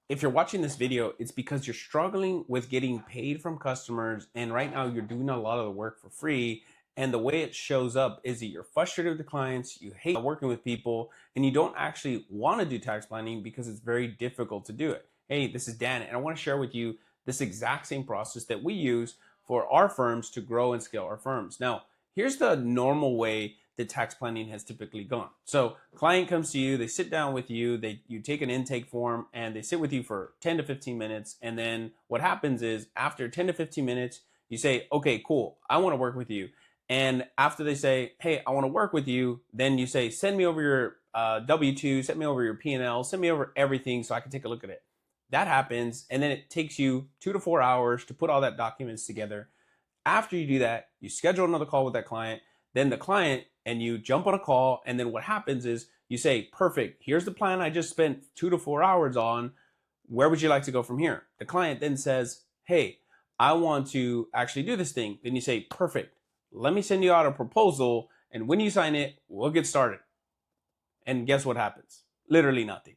if you're watching this video, it's because you're struggling with getting paid from customers. And right now you're doing a lot of the work for free. And the way it shows up is that you're frustrated with the clients, you hate working with people, and you don't actually want to do tax planning because it's very difficult to do it. Hey, this is Dan, and I want to share with you this exact same process that we use for our firms to grow and scale our firms. Now, here's the normal way that tax planning has typically gone. So client comes to you, they sit down with you, you take an intake form and they sit with you for 10 to 15 minutes. And then what happens is after 10 to 15 minutes, you say, okay, cool, I want to work with you. And after they say, hey, I want to work with you, then you say, send me over your W-2, send me over your P&L, send me over everything so I can take a look at it. That happens, and then it takes you 2 to 4 hours to put all that documents together. After you do that, you schedule another call with that client, then the client and you jump on a call, and then what happens is you say, perfect, here's the plan I just spent 2 to 4 hours on. Where would you like to go from here? The client then says, hey, I want to actually do this thing. Then you say, perfect, let me send you out a proposal, and when you sign it, we'll get started. And guess what happens? Literally nothing.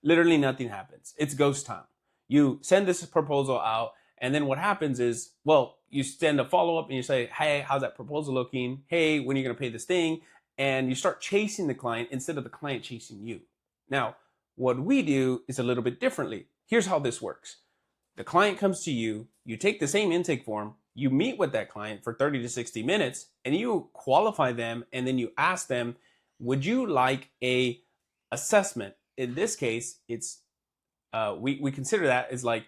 Literally nothing happens. It's ghost town. You send this proposal out, and then what happens is, well, you send a follow-up and you say, hey, how's that proposal looking? Hey, when are you going to pay this thing? And you start chasing the client instead of the client chasing you. Now, what we do is a little bit differently. Here's how this works. The client comes to you, you take the same intake form, you meet with that client for 30 to 60 minutes, and you qualify them, and then you ask them, would you like a assessment? In this case, it's we consider that as like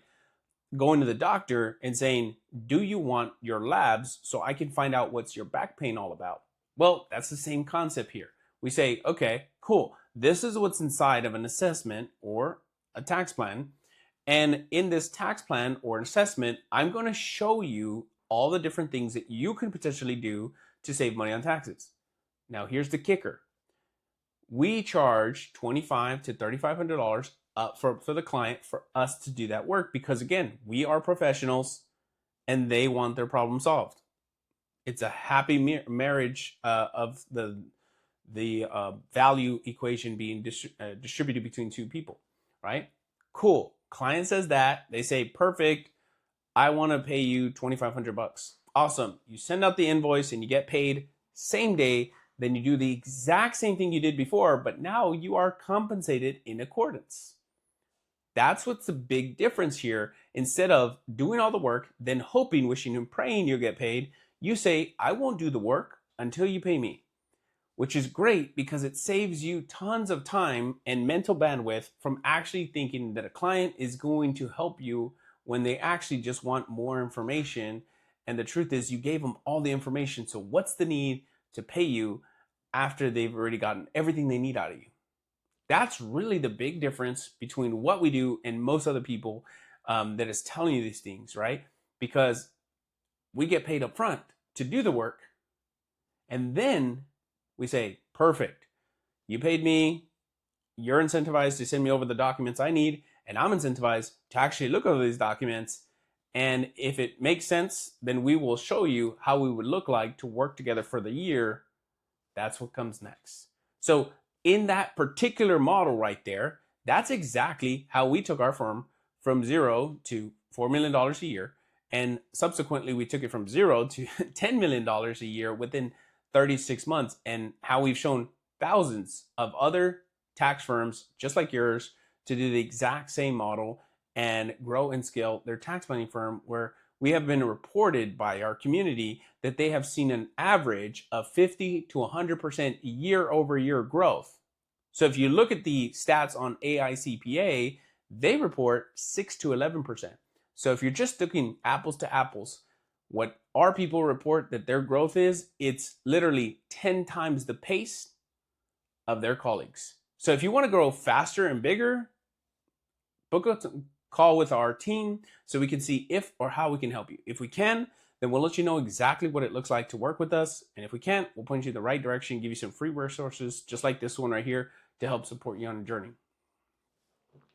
going to the doctor and saying, do you want your labs so I can find out what's your back pain all about? Well, that's the same concept here. We say, okay, cool. This is what's inside of an assessment or a tax plan. And in this tax plan or an assessment, I'm going to show you all the different things that you can potentially do to save money on taxes. Now, here's the kicker. We charge $2,500 to $3,500 for the client for us to do that work because, again, we are professionals and they want their problem solved. It's a happy marriage of the value equation being distributed between two people, right? Cool. Client says that. They say, perfect, I want to pay you $2,500. Awesome. You send out the invoice and you get paid same day. Then you do the exact same thing you did before, but now you are compensated in accordance. That's what's the big difference here. Instead of doing all the work, then hoping, wishing, and praying you'll get paid, you say, I won't do the work until you pay me, which is great because it saves you tons of time and mental bandwidth from actually thinking that a client is going to help you when they actually just want more information. And the truth is you gave them all the information. So what's the need to pay you after they've already gotten everything they need out of you? That's really the big difference between what we do and most other people that is telling you these things, right? Because we get paid up front to do the work. And then we say, perfect, you paid me, you're incentivized to send me over the documents I need, and I'm incentivized to actually look over these documents. And if it makes sense, then we will show you how we would look like to work together for the year. That's what comes next. So in that particular model right there, that's exactly how we took our firm from 0 to $4 million a year. And subsequently, we took it from 0 to $10 million a year within 36 months, and how we've shown thousands of other tax firms just like yours to do the exact same model and grow and scale their tax planning firm, where we have been reported by our community that they have seen an average of 50 to 100% year over year growth. So if you look at the stats on AICPA, they report 6 to 11%. So if you're just looking apples to apples, what our people report that their growth is, it's literally 10 times the pace of their colleagues. So if you want to grow faster and bigger, book a call with our team so we can see if or how we can help you. If we can, then we'll let you know exactly what it looks like to work with us. And if we can't, we'll point you in the right direction, give you some free resources just like this one right here to help support you on your journey.